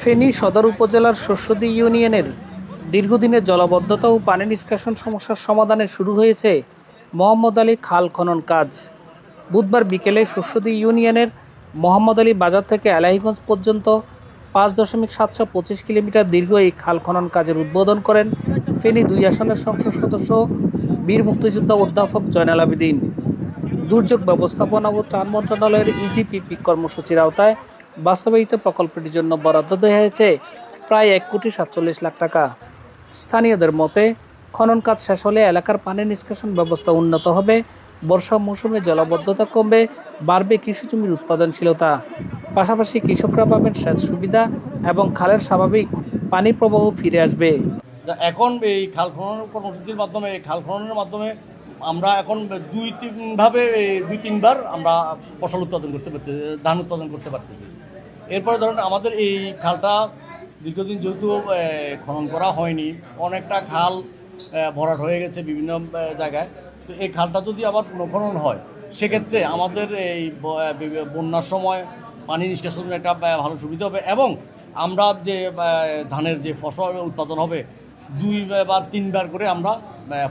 ফেনী সদর উপজেলার শস্যদী ইউনিয়নের দীর্ঘদিনের জলাবদ্ধতা ও পানি নিষ্কাশন সমস্যার সমাধানে শুরু হয়েছে মোহাম্মদ আলী খাল খনন কাজ। বুধবার বিকেলে শস্যদী ইউনিয়নের মোহাম্মদ আলী বাজার থেকে এলাহীগঞ্জ পর্যন্ত 5.725 কিলোমিটার দীর্ঘ এই খাল খনন কাজের উদ্বোধন করেন ফেনী 2 আসনের সংসদ সদস্য বীর মুক্তিযোদ্ধা অধ্যাপক জয়নাল আবেদীন। দুর্যোগ ব্যবস্থাপনা ও ত্রাণ মন্ত্রণালয়ের ইজিপিপি কর্মসূচির আওতায় বাস্তবায়িত প্রকল্পটির জন্য বরাদ্দ দেওয়া হয়েছে প্রায় 1,47,00,000 টাকা। স্থানীয়দের মতে, খনন কাজ শেষ হলে এলাকার পানি নিষ্কাশন ব্যবস্থা উন্নত হবে, বর্ষা মৌসুমে জলাবদ্ধতা কমবে, বাড়বে কৃষি জমির উৎপাদনশীলতা, পাশাপাশি কৃষকরা পাবেন সেচ সুবিধা এবং খালের স্বাভাবিক পানি প্রবাহ ফিরে আসবে। এখন এই খাল খনন কর্মসূচির মাধ্যমে খাল খননের মাধ্যমে আমরা এখন দুই তিনবার আমরা ফসল উৎপাদন করতে পারতেছি, ধান উৎপাদন করতে পারতেছি। এরপরে ধরেন আমাদের এই খালটা দীর্ঘদিন যেহেতু খনন করা হয়নি, অনেকটা খাল ভরাট হয়ে গেছে বিভিন্ন জায়গায়। তো এই খালটা যদি আবার পুনঃখনন হয়, সেক্ষেত্রে আমাদের এই বন্যার সময় পানি নিষ্কাশনের একটা ভালো সুবিধা হবে এবং আমরা যে ধানের যে ফসল উৎপাদন হবে 2-3 করে আমরা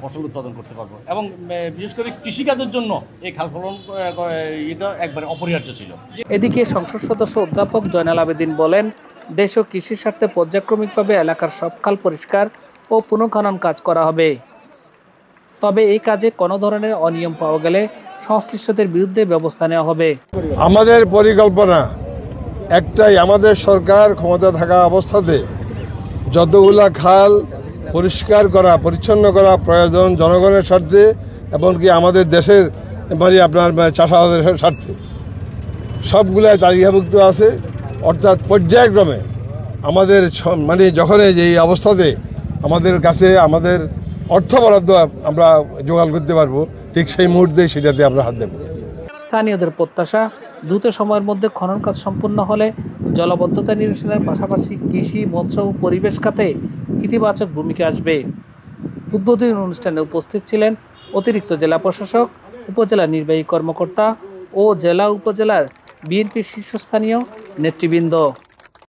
ফসল উৎপাদন করতে পারবো এবং বিশেষ করে কৃষিকাজের জন্য এই খাল খনন এটা একবারে অপরিহার্য ছিল। এদিকে সংসদ সদস্য অধ্যাপক জয়নাল আবেদীন বলেন, দেশ ও কৃষির স্বার্থে পর্যায়ক্রমিকভাবে এলাকার সব খাল পরিষ্কার ও পুনঃখনন কাজ করা হবে। তবে এই কাজে কোনো ধরনের অনিয়ম পাওয়া গেলে সংশ্লিষ্টদের বিরুদ্ধে ব্যবস্থা নেওয়া হবে। আমাদের পরিকল্পনা একটাই, আমাদের সরকার ক্ষমতা থাকা অবস্থাতে যতগুলা খাল পরিষ্কার করা পরিচ্ছন্ন করা প্রয়োজন জনগণের স্বার্থে এমনকি আমাদের দেশের আপনার চাষাবাদের স্বার্থে সবগুলাই তালিকাভুক্ত আছে। অর্থাৎ পর্যায়ক্রমে আমাদের যখনই যেই অবস্থাতে আমাদের কাছে আমাদের অর্থ বরাদ্দ আমরা জোগাড় করতে পারবো, ঠিক সেই মুহূর্তে সেটাতে আমরা হাত দেব। স্থানীয়দের প্রত্যাশা, দ্রুত সময়ের মধ্যে খনন কাজ সম্পূর্ণ হলে জলাবদ্ধতা নিরসনের পাশাপাশি কৃষি, মৎস্য ও পরিবেশ খাতে ইতিবাচক ভূমিকা আসবে। উদ্বোধনী অনুষ্ঠানে উপস্থিত ছিলেন অতিরিক্ত জেলা প্রশাসক, উপজেলা নির্বাহী কর্মকর্তা ও জেলা উপজেলার বিএনপির শীর্ষস্থানীয় নেতৃবৃন্দ।